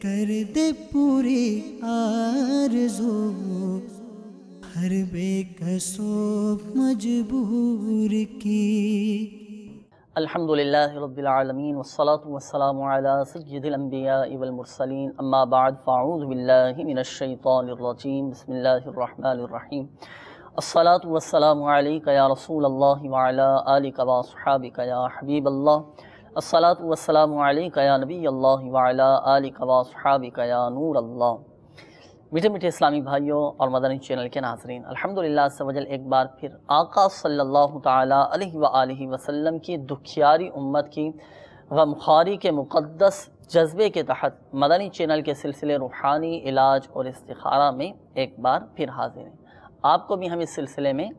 کر دے پوری آرزو ہر بے کسو مجبور کی۔ الحمدللہ رب العالمین والصلاة والسلام علی سید الانبیاء والمرسلین، اما بعد فاعوذ باللہ من الشیطان الرجیم، بسم اللہ الرحمن الرحیم۔ الصلاة والسلام علیک یا رسول اللہ وعلی آلک واصحابک یا حبیب اللہ۔ الصلاة والسلام علیک یا نبی اللہ وعلی آلک واصحابک یا نور اللہ۔ میٹھے میٹھے اسلامی بھائیوں اور مدنی چینل کے ناظرین، الحمدللہ عز و جل ایک بار پھر آقا صلی اللہ تعالیٰ علیہ وآلہ وسلم کی دکھیاری امت کی غمخواری کے مقدس جذبے کے تحت مدنی چینل کے سلسلے روحانی علاج اور استخارہ میں ایک بار پھر حاضر ہیں۔ آپ کو بھی ہم اس سلسلے میں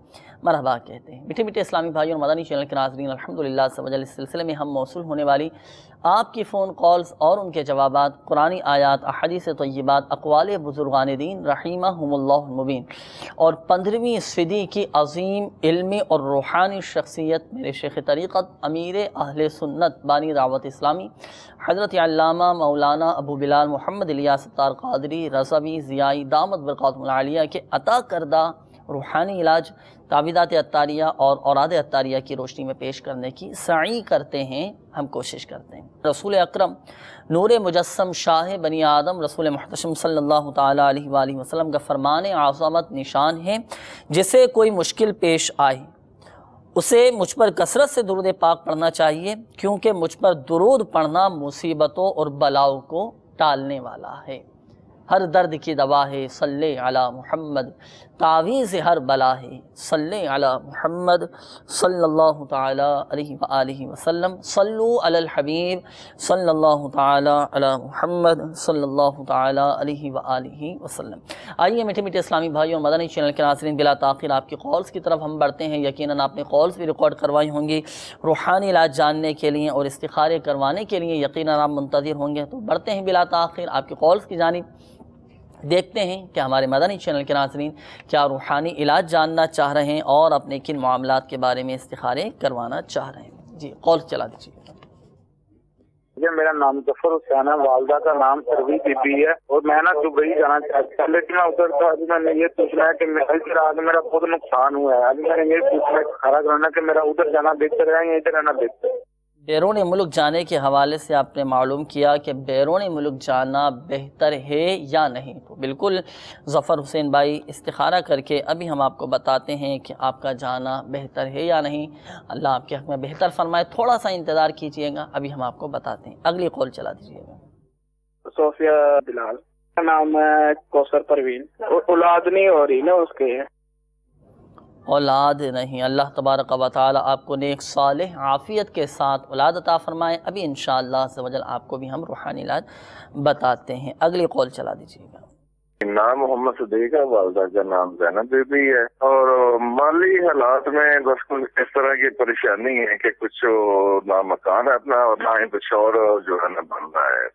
مرحبا کہتے ہیں۔ میٹھے میٹھے اسلامی بھائیوں اور مدنی چینل کے ناظرین، الحمدللہ عز و جل اس سلسلے میں ہم موصول ہونے والی آپ کی فون کالز اور ان کے جوابات، قرآنی آیات، احادیث طیبات، اقوال بزرگان دین رحمہم اللہ المبین اور 15ویں صدی کی عظیم علمی اور روحانی شخصیت میرے شیخ طریقت امیر اہل سنت بانی دعوت اسلامی حضرت علامہ مولانا ابو بلال محمد الیاس ستار قادری رضوی ضیائی دامت برکاتہم العالیہ کے عطا کردہ روحانی علاج تعویذات عطاریہ اور اوراد عطاریہ کی روشنی میں پیش کرنے کی سعی کرتے ہیں، ہم کوشش کرتے ہیں۔ رسول اکرم نور مجسم شاہ بنی آدم رسول محتشم صلی اللہ تعالیٰ علیہ وآلہ وسلم کا فرمان عظمت نشان ہے، جسے کوئی مشکل پیش آئے اسے مجھ پر کثرت سے درود پاک پڑھنا چاہیے، کیونکہ مجھ پر درود پڑھنا مصیبتوں اور بلاؤں کو ٹالنے والا ہے۔ ہر درد کی دوا ہے، صلی علی محمد، تعویذ ہر بلا ہے، صلی علی محمد صلی اللہ تعالیٰ علیہ وآلہ وسلم، صلو علی الحبیب صلی اللہ تعالیٰ علی محمد صلی اللہ تعالیٰ علیہ وآلہ وسلم۔ آئیے میٹھے میٹھے اسلامی بھائیوں مدنی چینل کے ناظرین، بلا تاخیر آپ کی کالز کی طرف ہم بڑھتے ہیں۔ یقیناً آپ نے کالز بھی ریکارڈ کروائی ہوں گی روحانی علاج جاننے کے لیے اور استخارے کروانے کے لیے، یقیناً آپ منتظر ہوں گے، تو بڑھتے ہیں بلا تاخیر آپ کی کالز کی جانب۔ دیکھتے ہیں کہ ہمارے مدنی چینل کے ناظرین کیا روحانی علاج جاننا چاہ رہے ہیں اور اپنے کن معاملات کے بارے میں استخارے کروانا چاہ رہے ہیں۔ جی کال چلا دیجیے۔ میرا نام ظفر حسین ہے، والدہ کا نام سروی بی بی ہے، اور میں نا دبئی جانا چاہتا ہوں، لیکن میں ادھر تو ابھی میں نے یہ پوچھنا ہے کہ میرا بہت نقصان ہوا ہے۔ ابھی میں نے یہ پوچھنا ہے کھڑا کرنا کہ میرا ادھر جانا بہتر ہے یا ادھر رہنا بہتر ہے۔ بیرون ملک جانے کے حوالے سے آپ نے معلوم کیا کہ بیرون ملک جانا بہتر ہے یا نہیں، تو بالکل ظفر حسین بھائی استخارہ کر کے ابھی ہم آپ کو بتاتے ہیں کہ آپ کا جانا بہتر ہے یا نہیں۔ اللہ آپ کے حق میں بہتر فرمائے، تھوڑا سا انتظار کیجئے گا، ابھی ہم آپ کو بتاتے ہیں۔ اگلی کال چلا دیجیے گا۔ صوفیہ بلال کا نام ہے، کوثر پروین، اولاد نہیں ہو رہی نا اس کے۔ اولاد نہیں، اللہ تبارک و تعالی آپ کو نیک صالح عافیت کے ساتھ اولاد عطا فرمائے۔ ابھی انشاءاللہ عز و جل آپ کو بھی ہم روحانی علاج بتاتے ہیں۔ اگلی کال چلا دیجیے گا۔ نام محمد صدیق ہے، والدہ کا نام زینب بی بی ہے، اور مالی حالات میں بس کچھ اس طرح کی پریشانی ہے کہ کچھ نہ مکان ہے اپنا اور نہ ہی کچھ اور جو ہے نا بن رہا ہے۔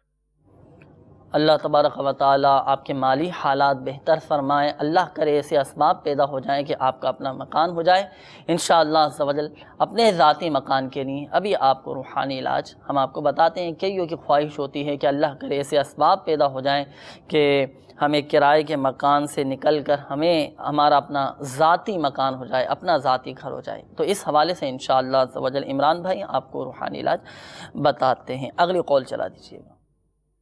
اللہ تبارک و تعالیٰ آپ کے مالی حالات بہتر فرمائے، اللہ کرے ایسے اسباب پیدا ہو جائیں کہ آپ کا اپنا مکان ہو جائے انشاءاللہ عز و جل۔ اپنے ذاتی مکان کے لیے ابھی آپ کو روحانی علاج ہم آپ کو بتاتے ہیں۔ کئیوں کی خواہش ہوتی ہے کہ اللہ کرے ایسے اسباب پیدا ہو جائیں کہ ہمیں کرائے کے مکان سے نکل کر ہمیں ہمارا اپنا ذاتی مکان ہو جائے، اپنا ذاتی گھر ہو جائے، تو اس حوالے سے انشاءاللہ عز و جل عمران بھائی آپ کو روحانی علاج بتاتے ہیں۔ اگلی کال چلا دیجیے گا۔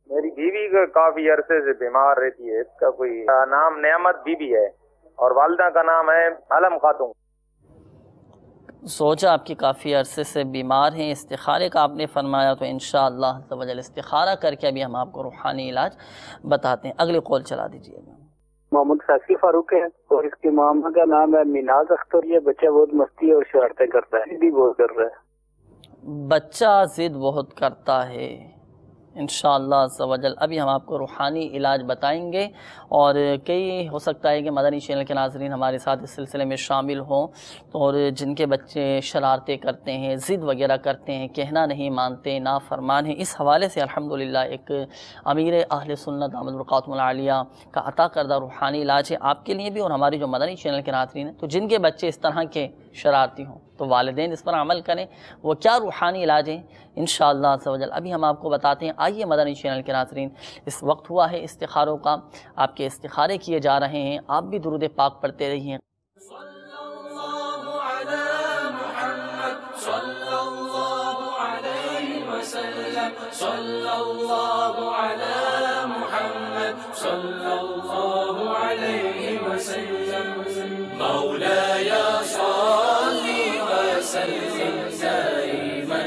میری بیوی کافی عرصے سے بیمار رہتی ہے، اس کا کوئی نام نعمت بی بی ہے اور والدہ کا نام ہے علم خاتون۔ سوچا آپ کی کافی عرصے سے بیمار ہیں، استخارے کا آپ نے فرمایا، تو انشاءاللہ عز و جل استخارہ کر کے ابھی ہم آپ کو روحانی علاج بتاتے ہیں۔ اگلی کال چلا دیجیے گا۔ محمد فیصل فاروق ہے، اور اس کی ماما کا نام ہے میناز اختر۔ یہ بچہ بہت مستی اور شرارتیں کرتا ہے، بھی بہت کر رہا ہے۔ بچہ ضد بہت کرتا ہے، انشاءاللہ عز و جل ابھی ہم آپ کو روحانی علاج بتائیں گے، اور کئی ہو سکتا ہے کہ مدنی چینل کے ناظرین ہمارے ساتھ اس سلسلے میں شامل ہوں، اور جن کے بچے شرارتیں کرتے ہیں، ضد وغیرہ کرتے ہیں، کہنا نہیں مانتے، نافرمان ہیں، اس حوالے سے الحمدللہ ایک امیر اہل سنت دامت برکاتہم العالیہ کا عطا کردہ روحانی علاج ہے آپ کے لیے بھی اور ہماری جو مدنی چینل کے ناظرین ہیں، تو جن کے بچے اس طرح کے شرارتی ہوں، تو والدین اس پر عمل کریں۔ وہ کیا روحانی علاج ہیں انشاءاللہ عز و جل ابھی ہم آپ کو بتاتے ہیں۔ آئیے مدنی چینل کے ناظرین، اس وقت ہوا ہے استخاروں کا، آپ کے استخارے کیے جا رہے ہیں، آپ بھی درود پاک پڑھتے رہیے۔ صلی اللہ علی محمد صلی اللہ علیہ وسلم مولاي صل وسلم دائما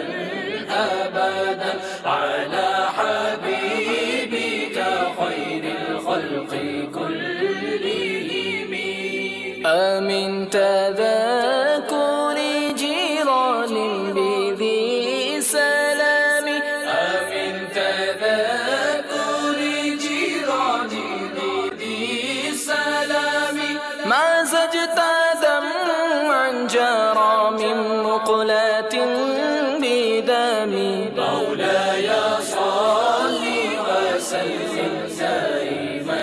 ابدا على حبيبك خير الخلق كلهم آمن تذكر جيران بذي سلام آمن تذكر جيران بذي سلام ما زجت دمعا جرى من مقلة بدم مولاي صل وسلم دائما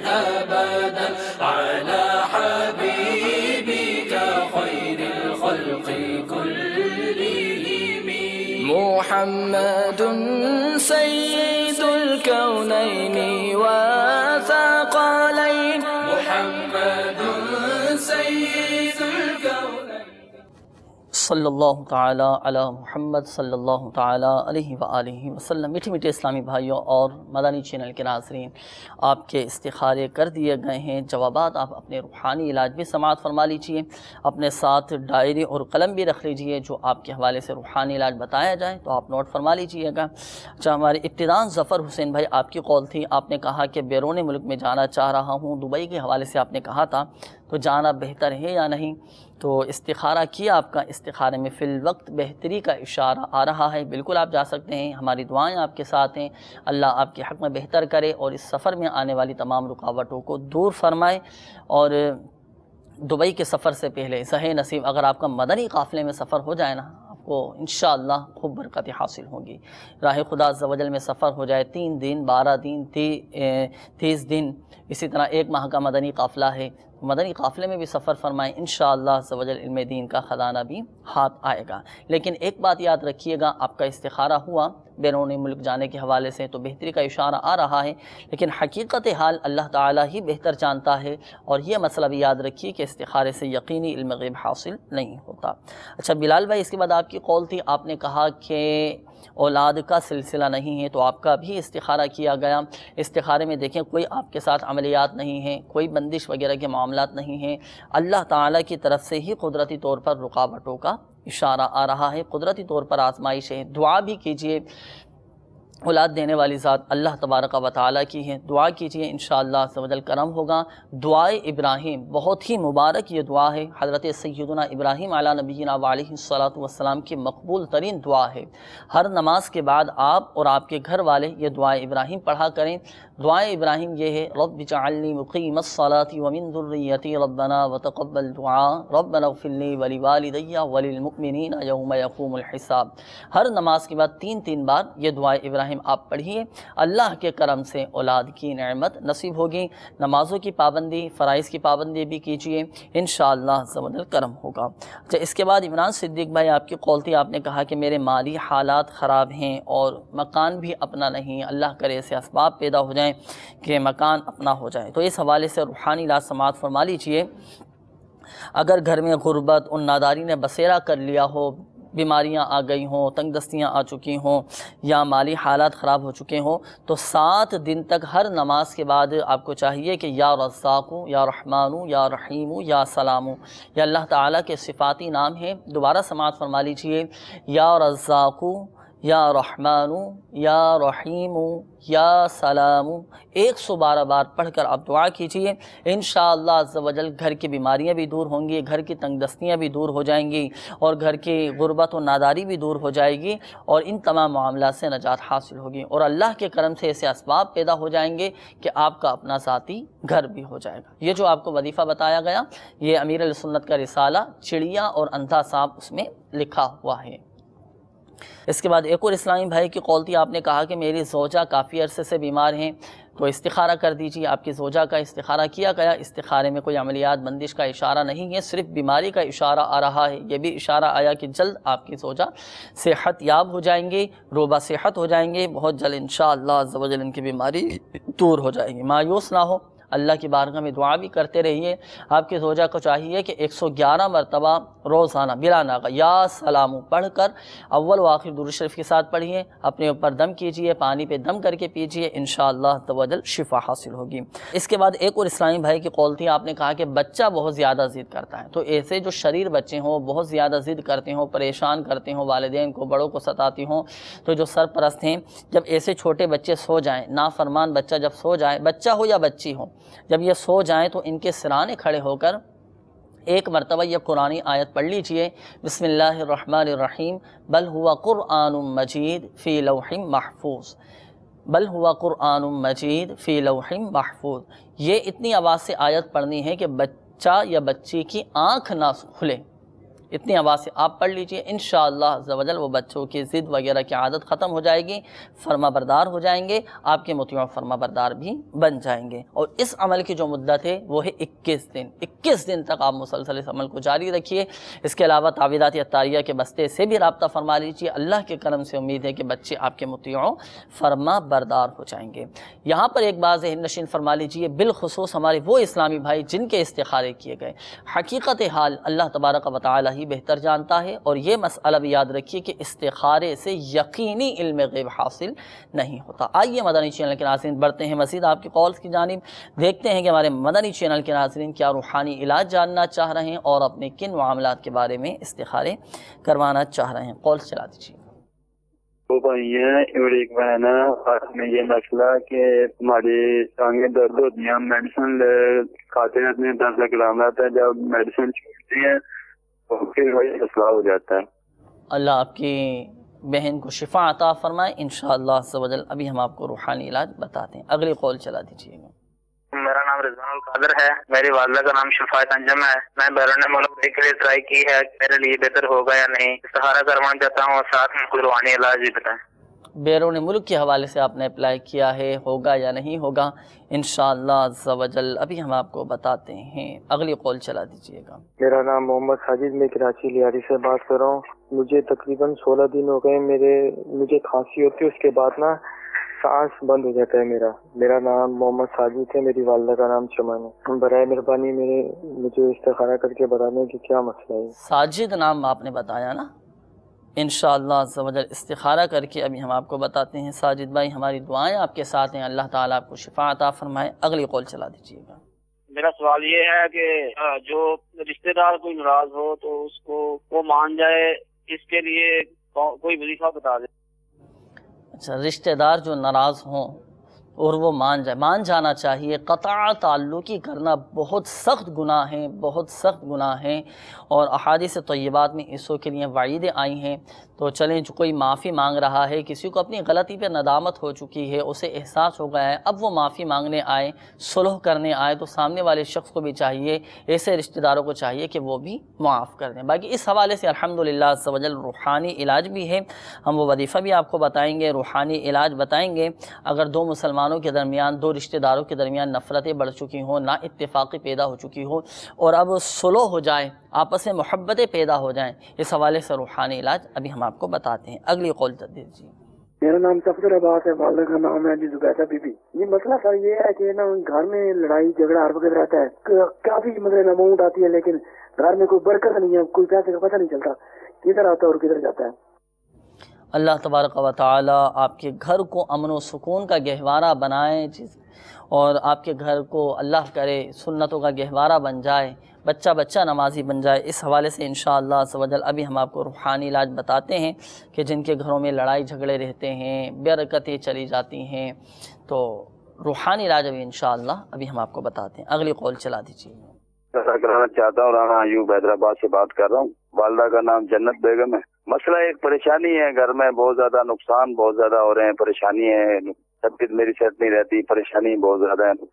أبدا على حبيبك خير الخلق كلهم محمد سيد الكونين وثقلين محمد سيد الكونين صلی اللہ تعالی علی محمد صلی اللہ تعالی علیہ وآلہ وسلم۔ میٹھے میٹھے اسلامی بھائیوں اور مدنی چینل کے ناظرین، آپ کے استخارے کر دیے گئے ہیں، جوابات آپ اپنے روحانی علاج بھی سماعت فرما لیجئے، اپنے ساتھ ڈائری اور قلم بھی رکھ لیجئے، جو آپ کے حوالے سے روحانی علاج بتایا جائے تو آپ نوٹ فرما لیجئے گا۔ اچھا، ہمارے ابتداءً ظفر حسین بھائی آپ کی قول تھی، آپ نے کہا کہ بیرون ملک میں جانا چاہ رہا ہوں، دبئی کے حوالے سے آپ نے کہا تھا، تو جانا بہتر ہے یا نہیں؟ تو استخارہ کیا آپ کا، استخارے میں فی الوقت بہتری کا اشارہ آ رہا ہے، بالکل آپ جا سکتے ہیں، ہماری دعائیں آپ کے ساتھ ہیں، اللہ آپ کے حق میں بہتر کرے اور اس سفر میں آنے والی تمام رکاوٹوں کو دور فرمائے۔ اور دبئی کے سفر سے پہلے صحیح نصیب اگر آپ کا مدنی قافلے میں سفر ہو جائے نا، آپ کو انشاءاللہ خوب برکتیں حاصل ہوں گی۔ راہ خدا عز و جل میں سفر ہو جائے، 3 دن 12 دن 30 دن، اسی طرح 1 ماہ کا مدنی قافلہ ہے، مدنی قافلے میں بھی سفر فرمائیں، انشاءاللہ عز و جل علم دین کا خزانہ بھی ہاتھ آئے گا۔ لیکن ایک بات یاد رکھیے گا، آپ کا استخارہ ہوا بیرون ملک جانے کے حوالے سے تو بہتری کا اشارہ آ رہا ہے، لیکن حقیقت حال اللہ تعالیٰ ہی بہتر جانتا ہے، اور یہ مسئلہ بھی یاد رکھیے کہ استخارے سے یقینی علم غیب حاصل نہیں ہوتا۔ اچھا بلال بھائی، اس کے بعد آپ کی قول تھی، آپ نے کہا کہ اولاد کا سلسلہ نہیں ہے، تو آپ کا بھی استخارہ کیا گیا۔ استخارے میں دیکھیں کوئی آپ کے ساتھ عملیات نہیں ہیں، کوئی بندش وغیرہ کے معاملات نہیں ہیں، اللہ تعالیٰ کی طرف سے ہی قدرتی طور پر رکاوٹوں کا اشارہ آ رہا ہے، قدرتی طور پر آزمائش ہے۔ دعا بھی کیجئے، اولاد دینے والی ذات اللہ تبارک و تعالیٰ کی ہے، دعا کیجئے، انشاءاللہ عز و جل کرم ہوگا۔ دعائے ابراہیم بہت ہی مبارک یہ دعا ہے، حضرت سیدنا ابراہیم علیہ نبینا وعلیہ الصلاۃ کی مقبول ترین دعا ہے۔ ہر نماز کے بعد آپ اور آپ کے گھر والے یہ دعائے ابراہیم پڑھا کریں۔ دعائے ابراہیم یہ ہے، رب اجعلنی مقیم الصلاۃ ومن ذریتی ربنا وتقبل دعا ربنا اغفر لی ولوالدی وللمؤمنین یوم یقوم الحساب۔ ہر نماز کے بعد 3 بار یہ دعائے ابراہیم آپ پڑھیے، اللہ کے کرم سے اولاد کی نعمت نصیب ہوگی۔ نمازوں کی پابندی، فرائض کی پابندی بھی کیجیے، انشاءاللہ عز و جل کرم ہوگا۔ اچھا، اس کے بعد عمران صدیق بھائی آپ کی قول تھی، آپ نے کہا کہ میرے مالی حالات خراب ہیں اور مکان بھی اپنا نہیں، اللہ کرے ایسے اسباب پیدا ہو جائیں کہ مکان اپنا ہو جائے، تو اس حوالے سے روحانی علاج سماعت فرما لیجیے۔ اگر گھر میں غربت اور ناداری نے بسیرا کر لیا ہو، بیماریاں آ گئی ہوں، تنگ دستیاں آ چکی ہوں، یا مالی حالات خراب ہو چکے ہوں، تو 7 دن تک ہر نماز کے بعد آپ کو چاہیے کہ یا رزاقو، یا رحمانو، یا رحیمو، یا سلامو، یہ اللہ تعالیٰ کے صفاتی نام ہیں، دوبارہ سماعت فرما لیجیے۔ یا رزاقو، یا رحمانو، یا رحیمو، یا سلامو، 112 بار پڑھ کر آپ دعا کیجئے، انشاءاللہ عز و جل گھر کی بیماریاں بھی دور ہوں گی، گھر کی تنگ دستیاں بھی دور ہو جائیں گی، اور گھر کی غربت و ناداری بھی دور ہو جائے گی، اور ان تمام معاملات سے نجات حاصل ہوگی، اور اللہ کے کرم سے ایسے اسباب پیدا ہو جائیں گے کہ آپ کا اپنا ذاتی گھر بھی ہو جائے گا۔ یہ جو آپ کو وظیفہ بتایا گیا، یہ امیر علیہ سنت کا رسالہ چڑیا اور اندھا صاحب اس میں لکھا ہوا ہے۔ اس کے بعد ایک اور اسلامی بھائی کی قول تھی، آپ نے کہا کہ میری زوجہ کافی عرصے سے بیمار ہیں، تو استخارہ کر دیجیے. آپ کی زوجہ کا استخارہ کیا گیا. استخارے میں کوئی عملیات بندش کا اشارہ نہیں ہے, صرف بیماری کا اشارہ آ رہا ہے. یہ بھی اشارہ آیا کہ جلد آپ کی زوجہ صحت یاب ہو جائیں گے, روبہ صحت ہو جائیں گے, بہت جلد انشاءاللہ عز و جل ان کی بیماری دور ہو جائے گی. مایوس نہ ہو, اللہ کی بارگاہ میں دعا بھی کرتے رہیے. آپ کی زوجہ کو چاہیے کہ 111 مرتبہ روزانہ بلا ناغہ یا سلام پڑھ کر اول و آخر درود شریف کے ساتھ پڑھیے. اپنے اوپر دم کیجئے, پانی پہ دم کر کے پیجئے, انشاءاللہ عزوجل شفا حاصل ہوگی. اس کے بعد ایک اور اسلامی بھائی کی قول تھی, آپ نے کہا کہ بچہ بہت زیادہ ضد کرتا ہے. تو ایسے جو شریر بچے ہوں, بہت زیادہ ضد کرتے ہوں, پریشان کرتے ہوں, والدین کو بڑوں کو ستاتی ہوں, تو جو سرپرست ہیں, جب ایسے چھوٹے بچے سو جائیں, نافرمان بچہ جب سو جائے, بچہ ہو یا بچی ہو, جب یہ سو جائیں تو ان کے سرانے کھڑے ہو کر ایک مرتبہ یہ قرآنی آیت پڑھ لیجئے, بسم اللہ الرحمن الرحیم, بل ہوا قرآن مجید فی لوح محفوظ, بل ہوا قرآن مجید فی لوح محفوظ. یہ اتنی آواز سے آیت پڑھنی ہے کہ بچہ یا بچی کی آنکھ نہ کھلے. اتنی آواز سے آپ پڑھ لیجئے, انشاءاللہ عز و جل وہ بچوں کی ضد وغیرہ کی عادت ختم ہو جائے گی, فرما بردار ہو جائیں گے, آپ کے مطیع فرما بردار بھی بن جائیں گے. اور اس عمل کی جو مدت ہے وہ ہے 21 دن. 21 دن تک آپ مسلسل اس عمل کو جاری رکھیے. اس کے علاوہ تعویذات عطاریہ کے بستے سے بھی رابطہ فرما لیجیے. اللہ کے کرم سے امید ہے کہ بچے آپ کے مطیع فرما بردار ہو جائیں گے. یہاں پر ایک بات ذہن نشین فرما لیجیے, بالخصوص ہمارے وہ اسلامی بھائی جن کے استخارے کیے گئے, حقیقت حال اللہ تبارک و تعالی بہتر جانتا ہے. اور یہ مسئلہ بھی یاد رکھیے کہ استخارے سے یقینی علم غیب حاصل نہیں ہوتا. آئیے مدنی چینل کے ناظرین بڑھتے ہیں مزید آپ کی کالز کی جانب, دیکھتے ہیں کہ ہمارے مدنی چینل کے ناظرین کیا روحانی علاج جاننا چاہ رہے ہیں اور اپنے کن معاملات کے بارے میں استخارے کروانا چاہ رہے ہیں. کالز چلا دیجیے. وہ بھائی ہیں اور ایک بہن ہے, میں یہ مسئلہ کہ ہماری ٹانگیں درد ہوتی ہیں, ہم میڈیسن کھاتے رہتے ہیں, درد کا کلام رہتا ہے, جب میڈیسن چھوڑتے ہیں تو پھر وہی مسئلہ ہو جاتا ہے. اللہ آپ کی بہن کو شفا عطا فرمائے انشاءاللہ عز و جل. ابھی ہم آپ کو روحانی علاج بتاتے ہیں. اگلی قول چلا دیجیے گا. میرا نام رضوان القادر ہے, میری والدہ کا نام شفاعت انجم ہے. میں بیرون ملک کے لیے ٹرائی کی ہے, میرے لیے بہتر ہوگا یا نہیں, استخارہ کروانا چاہتا ہوں, اور ساتھ میں کوئی روحانی علاج بھی بتائیں. بیرون ملک کے حوالے سے آپ نے اپلائی کیا ہے, ہوگا یا نہیں ہوگا انشاءاللہ عز و جل ابھی ہم آپ کو بتاتے ہیں. اگلی قول چلا دیجیے گا. میرا نام محمد ساجد, میں کراچی لیاری سے بات کر رہا ہوں. مجھے تقریباً 16 دن ہو گئے, مجھے کھانسی ہوتی ہے, اس کے بعد نا سانس بند ہو جاتا ہے. میرا نام محمد ساجد ہے, میری والدہ کا نام چمن ہے. برائے مہربانی مجھے استخارہ کر کے بتانے کہ کیا مسئلہ ہے. ساجد نام آپ نے بتایا نا, انشاءاللہ عز و جل استخارہ کر کے ابھی ہم آپ کو بتاتے ہیں. ساجد بھائی ہماری دعائیں آپ کے ساتھ ہیں, اللہ تعالیٰ آپ کو شفا عطا فرمائے. اگلی قول چلا دیجیے گا. میرا سوال یہ ہے کہ جو رشتہ دار کوئی ناراض ہو تو اس کو وہ مان جائے, اس کے لیے کوئی وظیفہ بتا دے. اچھا, رشتہ دار جو ناراض ہوں اور وہ مان جانا چاہیے. قطع تعلقی کرنا بہت سخت گناہ ہے, بہت سخت گناہ ہے, اور احادیث طیبات میں اسو کے لیے وعیدیں آئی ہیں. تو چلیں, جو کوئی معافی مانگ رہا ہے, کسی کو اپنی غلطی پہ ندامت ہو چکی ہے, اسے احساس ہو گیا ہے, اب وہ معافی مانگنے آئے, صلح کرنے آئے, تو سامنے والے شخص کو بھی چاہیے, ایسے رشتہ داروں کو چاہیے کہ وہ بھی معاف کر دیں. باقی اس حوالے سے الحمدللہ عز و جل روحانی علاج بھی ہے, ہم وہ وظیفہ بھی آپ کو بتائیں گے, روحانی علاج بتائیں گے. اگر دو مسلمانوں کے درمیان, دو رشتہ داروں کے درمیان نفرتیں بڑھ چکی ہوں, نا اتفاقی پیدا ہو چکی ہو, اور اب صلح ہو جائے, آپس میں محبتیں پیدا ہو جائیں, اس حوالے سے روحانی علاج ابھی ہم آپ کو بتاتے ہیں. اگلی قول دیجیے. میرا نام سفدر عباس ہے, والدہ کا نام ہے زبیدہ بی بی. یہ مسئلہ سر یہ ہے کہ نا گھر میں لڑائی جھگڑا ہر وقت رہتا ہے, کافی مطلب اماؤنٹ آتی ہے, لیکن گھر میں کوئی برکت نہیں ہے, کوئی پیسے کا پتہ نہیں چلتا کدھر آتا ہے اور کدھر جاتا ہے. اللہ تبارک و تعالی آپ کے گھر کو امن و سکون کا گہوارہ بنائے, اور آپ کے گھر کو اللہ کرے سنتوں کا گہوارہ بن جائے, بچہ نمازی بن جائے. اس حوالے سے انشاءاللہ عز و جل ابھی ہم آپ کو روحانی علاج بتاتے ہیں کہ جن کے گھروں میں لڑائی جھگڑے رہتے ہیں, برکتیں چلی جاتی ہیں, تو روحانی علاج ابھی انشاءاللہ ابھی ہم آپ کو بتاتے ہیں. اگلی قول چلا دیجیے. کرانا چاہتا ہوں, رانا ایوب حیدرآباد سے بات کر رہا ہوں. والدہ کا نام جنت بیگم ہے. مسئلہ ایک پریشانی ہے, گھر میں بہت زیادہ نقصان بہت زیادہ ہو رہے ہیں, پریشانی ہے, طبیعت میری صحت نہیں رہتی, پریشانی بہت زیادہ ہے.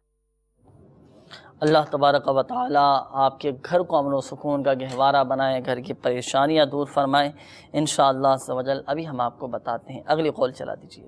اللہ تبارک و تعالی آپ کے گھر کو امن و سکون کا گہوارہ بنائے, گھر کی پریشانیاں دور فرمائے انشاءاللہ عز و جل. ابھی ہم آپ کو بتاتے ہیں. اگلی قول چلا دیجیے.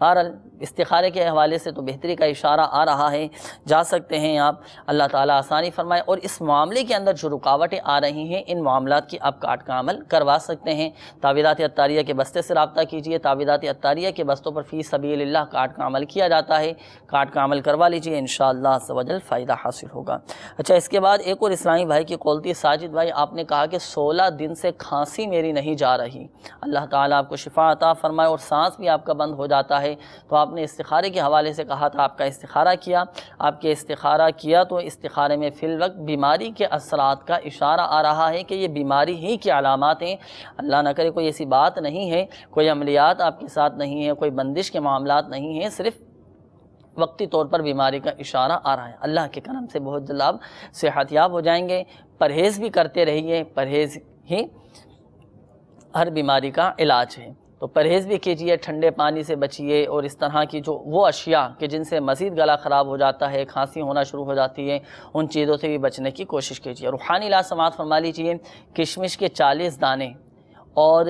بہرحال استخارے کے حوالے سے تو بہتری کا اشارہ آ رہا ہے، جا سکتے ہیں آپ، اللہ تعالیٰ آسانی فرمائے، اور اس معاملے کے اندر جو رکاوٹیں آ رہی ہیں ان معاملات کی آپ کاٹ کا عمل کروا سکتے ہیں۔ تعویذات عطاریہ کے بستے سے رابطہ کیجئے، تعویذات عطاریہ کے بستوں پر فی سبیل اللہ کاٹ کا عمل کیا جاتا ہے، کاٹ کا عمل کروا لیجئے، انشاءاللہ عز و جل فائدہ حاصل ہوگا۔ اچھا، اس کے بعد ایک اور اسلامی بھائی کی قول تھی، ساجد بھائی آپ نے کہا کہ 16 دن سے کھانسی میری نہیں جا رہی، اللہ تعالیٰ آپ کو شفا عطا فرمائے، اور سانس بھی آپ کا بند ہو جاتا ہے، تو آپ نے استخارے کے حوالے سے کہا تھا، آپ کا استخارہ کیا، آپ کے استخارہ کیا تو استخارے میں فی الوقت بیماری کے اثرات کا اشارہ آ رہا ہے کہ یہ بیماری ہی کی علامات ہیں، اللہ نہ کرے کوئی ایسی بات نہیں ہے، کوئی عملیات آپ کے ساتھ نہیں ہے، کوئی بندش کے معاملات نہیں ہیں، صرف وقتی طور پر بیماری کا اشارہ آ رہا ہے۔ اللہ کے کرم سے بہت جلد آپ صحت یاب ہو جائیں گے۔ پرہیز بھی کرتے رہیے، پرہیز ہی ہر بیماری کا علاج ہے، تو پرہیز بھی کیجئے، ٹھنڈے پانی سے بچیے، اور اس طرح کی جو وہ اشیاء کہ جن سے مزید گلا خراب ہو جاتا ہے، کھانسی ہونا شروع ہو جاتی ہے، ان چیزوں سے بھی بچنے کی کوشش کیجئے۔ روحانی علاج سماعت فرما لیجئے، کشمش کے 40 دانے اور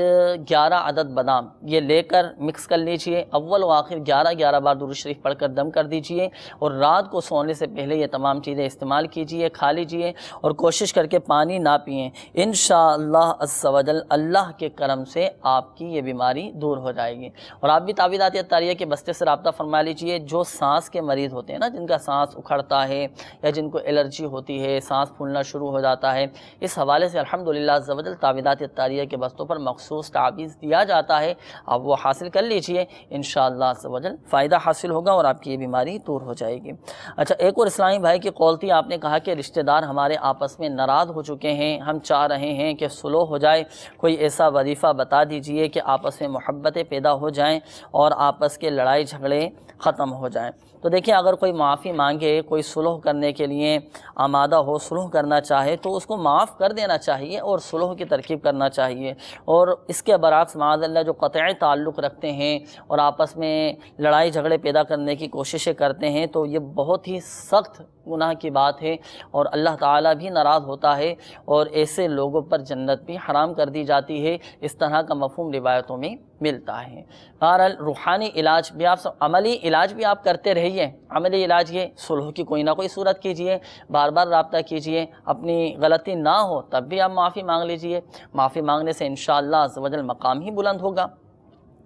11 عدد بادام یہ لے کر مکس کر لیجئے، اول و آخر 11 بار درود شریف پڑھ کر دم کر دیجئے، اور رات کو سونے سے پہلے یہ تمام چیزیں استعمال کیجئے، کھا لیجئے، اور کوشش کر کے پانی نہ پئیں، انشاءاللہ عز و جل اللہ کے کرم سے آپ کی یہ بیماری دور ہو جائے گی۔ اور آپ بھی تعویذات عطاریہ کے بستے سے رابطہ فرما لیجئے، جو سانس کے مریض ہوتے ہیں نا، جن کا سانس اکھڑتا ہے یا جن کو الرجی ہوتی ہے، سانس پھولنا شروع ہو جاتا ہے، اس حوالے سے الحمدللہ عز و جل تعویذات عطاریہ کے بستوں پر مخصوص تعویذ دیا جاتا ہے، آپ وہ حاصل کر لیجئے، انشاءاللہ عز و جل فائدہ حاصل ہوگا اور آپ کی یہ بیماری دور ہو جائے گی۔ اچھا، ایک اور اسلامی بھائی کی قول تھی، آپ نے کہا کہ رشتہ دار ہمارے آپس میں ناراض ہو چکے ہیں، ہم چاہ رہے ہیں کہ صلح ہو جائے، کوئی ایسا وظیفہ بتا دیجئے کہ آپس میں محبتیں پیدا ہو جائیں اور آپس کے لڑائی جھگڑے ختم ہو جائیں۔ تو دیکھیں، اگر کوئی معافی مانگے، کوئی صلح کرنے کے لیے آمادہ ہو، صلح کرنا چاہے تو اس کو معاف کر دینا چاہیے اور صلح کی ترکیب کرنا چاہیے، اور اس کے برعکس معاذ اللہ جو قطعی تعلق رکھتے ہیں اور آپس میں لڑائی جھگڑے پیدا کرنے کی کوششیں کرتے ہیں، تو یہ بہت ہی سخت گناہ کی بات ہے، اور اللہ تعالیٰ بھی ناراض ہوتا ہے، اور ایسے لوگوں پر جنت بھی حرام کر دی جاتی ہے، اس طرح کا مفہوم روایتوں میں ملتا ہے۔ بہرحال روحانی علاج بھی آپ عملی علاج بھی آپ کرتے رہیے، عملی علاج یہ صلح کی کوئی نہ کوئی صورت کیجئے، بار بار رابطہ کیجئے، اپنی غلطی نہ ہو تب بھی آپ معافی مانگ لیجئے، معافی مانگنے سے انشاءاللہ عز و جل مقام ہی بلند ہوگا۔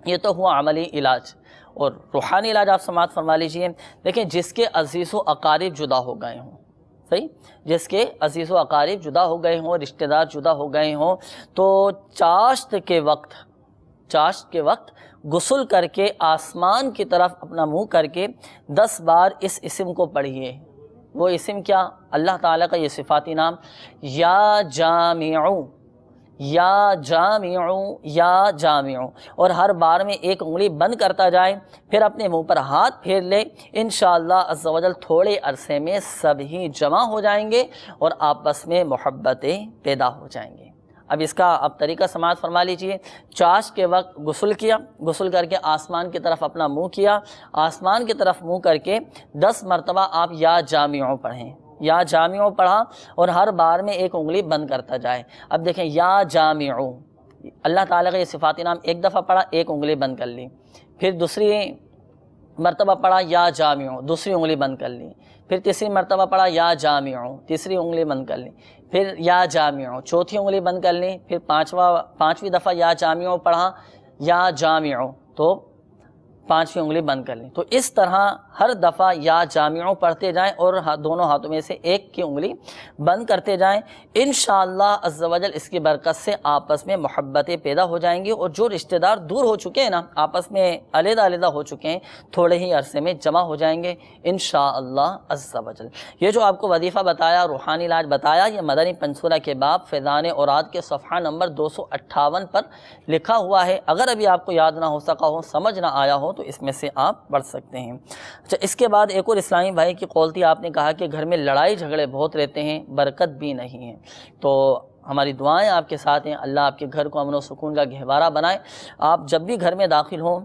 یہ تو ہوا عملی علاج، اور روحانی علاج آپ سماعت فرما لیجئے۔ دیکھیں، جس کے عزیز و اقارب جدا ہو گئے ہوں، صحیح، جس کے عزیز و اقارب جدا ہو گئے ہوں، رشتہ دار جدا ہو گئے ہوں، تو چاشت کے وقت غسل کر کے آسمان کی طرف اپنا منہ کر کے 10 بار اس اسم کو پڑھیے۔ وہ اسم کیا؟ اللہ تعالیٰ کا یہ صفاتی نام، یا جامعو، یا جامعو، یا جامعو، اور ہر بار میں ایک انگلی بند کرتا جائے، پھر اپنے منہ پر ہاتھ پھیر لے، انشاءاللہ عز و جل تھوڑے عرصے میں سب ہی جمع ہو جائیں گے اور آپس میں محبتیں پیدا ہو جائیں گے۔ اب اس کا آپ طریقہ سماعت فرما لیجئے۔ چاش کے وقت غسل کیا، غسل کر کے آسمان کی طرف اپنا منہ کیا، آسمان کی طرف منہ کر کے 10 مرتبہ آپ یا جامعو پڑھیں، یا جامعو پڑھا، اور ہر بار میں ایک انگلی بند کرتا جائے۔ اب دیکھیں، یا جامعو، اللہ تعالیٰ کا یہ صفاتی نام ایک دفعہ پڑھا، ایک انگلی بند کر لی، پھر دوسری مرتبہ پڑھا یا جامعو، دوسری انگلی بند کر لی، پھر تیسری مرتبہ پڑھا یا جامعو، تیسری انگلی بند کر لی، پھر یا جامعو، چوتھی انگلی بند کر لی، پھر پانچویں دفعہ یا جامعو پڑھا، یا جامعو، تو 5ویں انگلی بند کر لیں۔ تو اس طرح ہر دفعہ یا جامعو پڑھتے جائیں اور دونوں ہاتھوں میں سے ایک کی انگلی بند کرتے جائیں، انشاءاللہ عز و جل اس کی برکت سے آپس میں محبتیں پیدا ہو جائیں گی، اور جو رشتہ دار دور ہو چکے ہیں نا، آپس میں علیحدہ ہو چکے ہیں، تھوڑے ہی عرصے میں جمع ہو جائیں گے انشاءاللہ عز و جل۔ یہ جو آپ کو وظیفہ بتایا، روحانی علاج بتایا، یہ مدنی پنصورہ کے باب فیضان اوراد کے صفحہ نمبر 258 پر لکھا ہوا ہے۔ اگر ابھی آپ کو یاد نہ ہو سکا ہو، سمجھ نہ آیا ہو، تو اس میں سے آپ پڑھ سکتے ہیں۔ اچھا، اس کے بعد ایک اور اسلامی بھائی کی قول تھی، آپ نے کہا کہ گھر میں لڑائی جھگڑے بہت رہتے ہیں، برکت بھی نہیں ہے، تو ہماری دعائیں آپ کے ساتھ ہیں، اللہ آپ کے گھر کو امن و سکون کا گہوارہ بنائے۔ آپ جب بھی گھر میں داخل ہوں،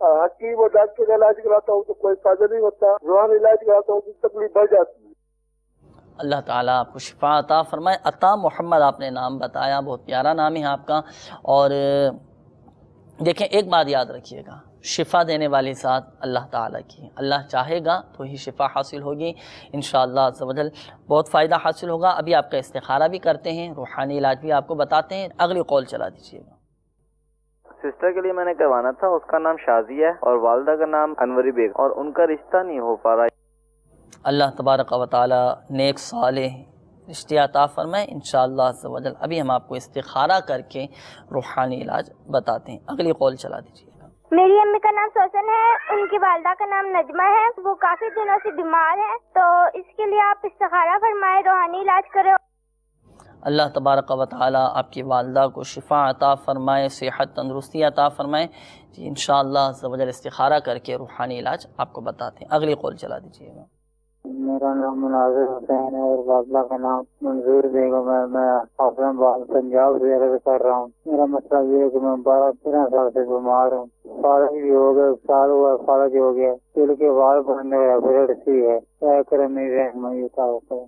حکیم اور ڈاکٹر کا علاج کراتا ہوں تو کوئی فائدہ نہیں ہوتا، روحانی علاج کراتا ہوں تو تکلیف بڑھ جاتی ہے۔ اللہ تعالیٰ آپ کو شفا عطا فرمائے۔ عطا محمد آپ نے نام بتایا، بہت پیارا نام ہے آپ کا۔ اور دیکھیں ایک بات یاد رکھیے گا، شفا دینے والی ذات اللہ تعالیٰ کی، اللہ چاہے گا تو ہی شفا حاصل ہوگی انشاءاللہ عز و جل، بہت فائدہ حاصل ہوگا۔ ابھی آپ کا استخارہ بھی کرتے ہیں، روحانی علاج بھی آپ کو بتاتے ہیں۔ اگلی قول چلا دیجیے گا۔ سسٹر کے لیے میں نے کروانا تھا، اس کا نام شازیہ ہے اور والدہ کا نام انوری بیگ، اور ان کا رشتہ نہیں ہو پا رہا۔ اللہ تبارک و تعالی نیک صالح رشتے عطا فرمائے انشاءاللہ عز و جل۔ ابھی ہم آپ کو استخارہ کر کے روحانی علاج بتاتے ہیں۔ اگلی قول چلا دیجیے گا۔ میری امی کا نام سوسن ہے، ان کی والدہ کا نام نجمہ ہے، وہ کافی دنوں سے بیمار ہے، تو اس کے لیے آپ استخارہ فرمائے، روحانی علاج کرے۔ اللہ تبارک و تعالی آپ کی والدہ کو شفا عطا فرمائے، صحت تندرستی عطا فرمائے جی انشاءاللہ عز و جل۔ استخارہ کر کے روحانی علاج آپ کو بتاتے ہیں۔ اگلی قول چلا دیجیے گا۔ میرا نام مناظر حسین ہے اور والدہ کا نام منظور بیگم ہے، میں اسلام آباد پنجاب سے عرض کر رہا ہوں۔ میرا مسئلہ یہ ہے کہ میں 12-13 سال سے بیمار ہوں، فارغ بھی ہو گئے، سال ہوا فارغ ہو گیا، دل کے بال بڑھنے کا بلڈ سی ہے، کیا کرے میرے رحمت کا۔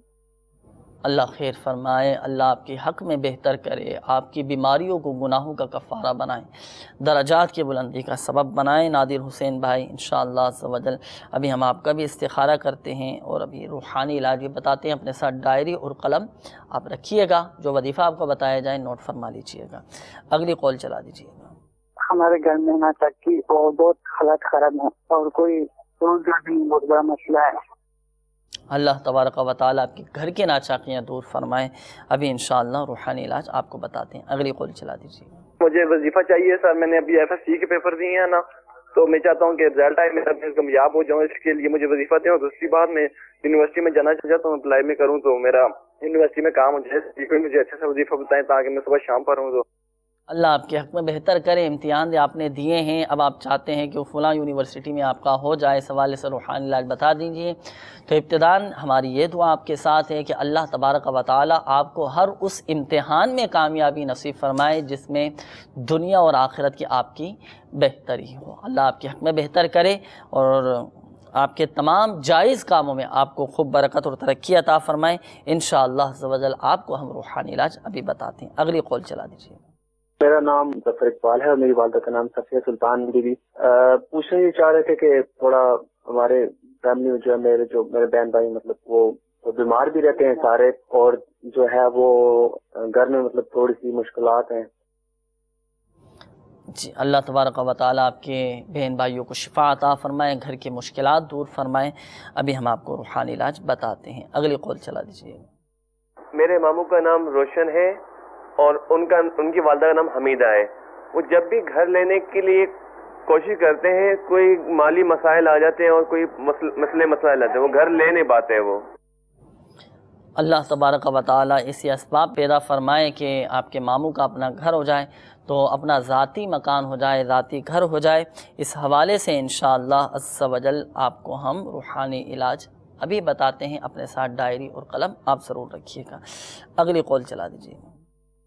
اللہ خیر فرمائے، اللہ آپ کے حق میں بہتر کرے، آپ کی بیماریوں کو گناہوں کا کفارہ بنائیں، درجات کی بلندی کا سبب بنائیں نادر حسین بھائی انشاءاللہ عز و جل۔ ابھی ہم آپ کا بھی استخارہ کرتے ہیں اور ابھی روحانی علاج بھی بتاتے ہیں۔ اپنے ساتھ ڈائری اور قلم آپ رکھیے گا، جو وظیفہ آپ کو بتایا جائے نوٹ فرما لیجیے گا۔ اگلی قول چلا دیجیے گا۔ ہمارے گھر میں نا چکی اور بہت حالات خراب ہیں اور کوئی روزگار بھی بہت بڑا مسئلہ ہے۔ اللہ تبارک و تعالیٰ آپ کے گھر کے ناچاکیاں دور فرمائیں۔ ابھی انشاءاللہ روحانی علاج آپ کو بتاتے ہیں۔ اگلی قول چلا دیجیے گا۔ مجھے وظیفہ چاہیے سر، میں نے ابھی FSC کے پیپر دیے ہیں نا، تو میں چاہتا ہوں کہ رزلٹ آئے میرا کامیاب ہو جاؤں، اس کے لیے مجھے وظیفہ دیں۔ اور دوسری بات میں یونیورسٹی میں جانا چاہتا ہوں، اپلائی میں کروں تو میرا یونیورسٹی میں کام ہو جائے، مجھے اچھا سا وظیفہ بتائیں تاکہ میں صبح شام پڑھوں۔ تو اللہ آپ کے حق میں بہتر کرے، امتحان آپ نے دیے ہیں، اب آپ چاہتے ہیں کہ وہ فلاں یونیورسٹی میں آپ کا ہو جائے، اس حوالے سے روحانی علاج بتا دیجیے۔ تو ابتداءً ہماری یہ دعا آپ کے ساتھ ہے کہ اللہ تبارک و تعالی آپ کو ہر اس امتحان میں کامیابی نصیب فرمائے جس میں دنیا اور آخرت کی آپ کی بہتری ہو۔ اللہ آپ کے حق میں بہتر کرے اور آپ کے تمام جائز کاموں میں آپ کو خوب برکت اور ترقی عطا فرمائے انشاءاللہ عز و جل۔ آپ کو ہم روحانی علاج ابھی بتاتے ہیں۔ اگلی قول چلا دیجیے۔ میرا نام ظفر اقبال ہے اور میری والدہ کا نام صفیہ سلطان بی بی۔ پوچھنا یہ چاہ رہے تھے کہ تھوڑا ہمارے فیملی میں جو ہے میرے بہن بھائی مطلب وہ بیمار بھی رہتے ہیں سارے، اور جو ہے وہ گھر میں مطلب تھوڑی سی مشکلات ہیں۔ جی اللہ تبارک و تعالیٰ آپ کے بہن بھائیوں کو شفا عطا فرمائے، گھر کی مشکلات دور فرمائے۔ ابھی ہم آپ کو روحانی علاج بتاتے ہیں۔ اگلی قول چلا دیجیے۔ میرے ماموں کا نام روشن ہے اور ان کی والدہ کا نام حمیدہ ہے۔ وہ جب بھی گھر لینے کے لیے کوشش کرتے ہیں، کوئی مالی مسائل آ جاتے ہیں اور کوئی مسائل آتے ہیں، وہ گھر لے نہیں پاتے۔ وہ اللہ تبارک و تعالیٰ اسی اسباب پیدا فرمائے کہ آپ کے ماموں کا اپنا گھر ہو جائے، تو اپنا ذاتی مکان ہو جائے، ذاتی گھر ہو جائے۔ اس حوالے سے انشاءاللہ عز و جل آپ کو ہم روحانی علاج ابھی بتاتے ہیں۔ اپنے ساتھ ڈائری اور قلم آپ ضرور رکھیے گا۔ اگلی قول چلا دیجیے۔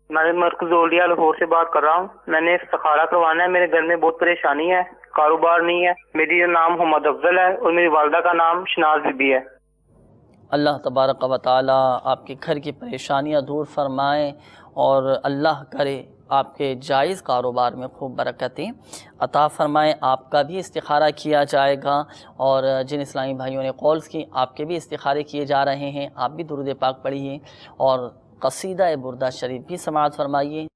میں مرکز اولیاء لاہور سے بات کر رہا ہوں، میں نے استخارہ کروانا ہے، میرے گھر میں بہت پریشانی ہے، کاروبار نہیں ہے، میری نام محمد افضل ہے اور میری والدہ کا نام شناز بی بی ہے۔ اللہ تبارک و تعالیٰ آپ کے گھر کی پریشانیاں دور فرمائیں اور اللہ کرے آپ کے جائز کاروبار میں خوب برکتیں عطا فرمائیں۔ آپ کا بھی استخارہ کیا جائے گا اور جن اسلامی بھائیوں نے کالز کی آپ کے بھی استخارے کیے جا رہے ہیں۔ آپ بھی درود پاک پڑھیے اور قصیدہ بردہ شریف بھی سماعت فرمائیے۔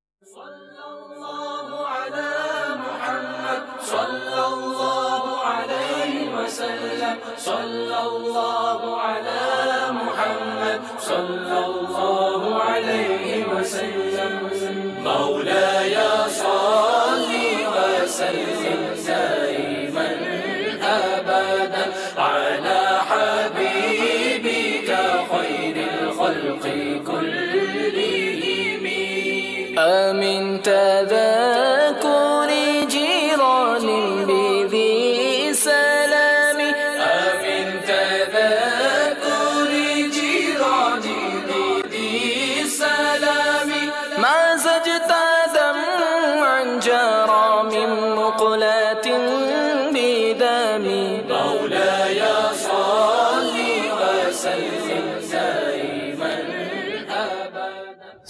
مولاي صل وسلم دائما أبدا على حبيبك خير الخلق كلهم أمن تذكر جيران بذي سلام أمن تذكر جيران بذي سلام ما زجت دمعا جرى من مقلة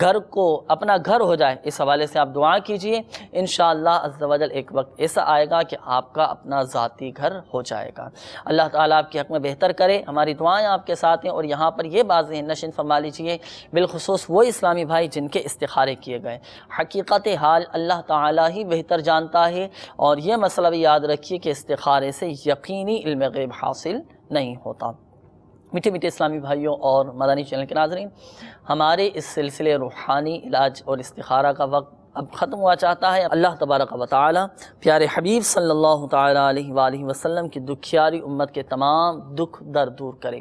گھر کو اپنا گھر ہو جائے، اس حوالے سے آپ دعا کیجئے، انشاءاللہ عز و جل ایک وقت ایسا آئے گا کہ آپ کا اپنا ذاتی گھر ہو جائے گا۔ اللہ تعالیٰ آپ کے حق میں بہتر کرے، ہماری دعائیں آپ کے ساتھ ہیں۔ اور یہاں پر یہ بات ذہن نشین فرما لیجئے، بالخصوص وہ اسلامی بھائی جن کے استخارے کیے گئے، حقیقت حال اللہ تعالیٰ ہی بہتر جانتا ہے، اور یہ مسئلہ بھی یاد رکھیے کہ استخارے سے یقینی علم غیب حاصل نہیں ہوتا۔ میٹھے میٹھے اسلامی بھائیوں اور مدنی چینل کے ناظرین، ہمارے اس سلسلے روحانی علاج اور استخارہ کا وقت اب ختم ہوا چاہتا ہے۔ اللہ تبارک و تعالی پیارے حبیب صلی اللہ تعالی علیہ وآلہ وسلم کی دکھیاری امت کے تمام دکھ درد دور کرے،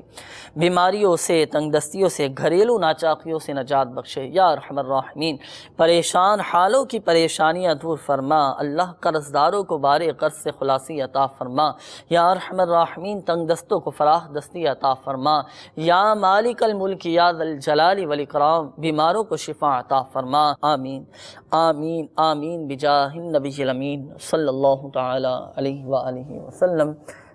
بیماریوں سے، تنگ دستیوں سے، گھریلو ناچاقیوں سے نجات بخشے یا ارحم الراحمین۔ پریشان حالوں کی پریشانیاں دور فرما، اللہ قرض داروں کو بارے قرض سے خلاصی عطا فرما یا ارحم الراحمین۔ تنگ دستوں کو فراخ دستی عطا فرما یا مالک الملک یا ذی الجلال والاکرام۔ بیماروں کو شفا عطا فرما، آمین آمین آمین بجاہ النبی الامین صلی اللہ تعالی علیہ وآلہ وسلم۔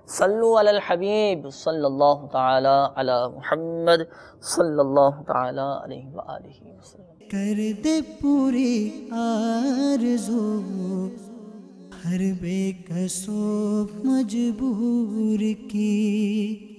صلو علی الحبیب صلی اللہ تعالی علی محمد صلی اللہ تعالی علیہ وآلہ وسلم۔ کر دے پوری آرزو ہر بے کسو مجبور کی۔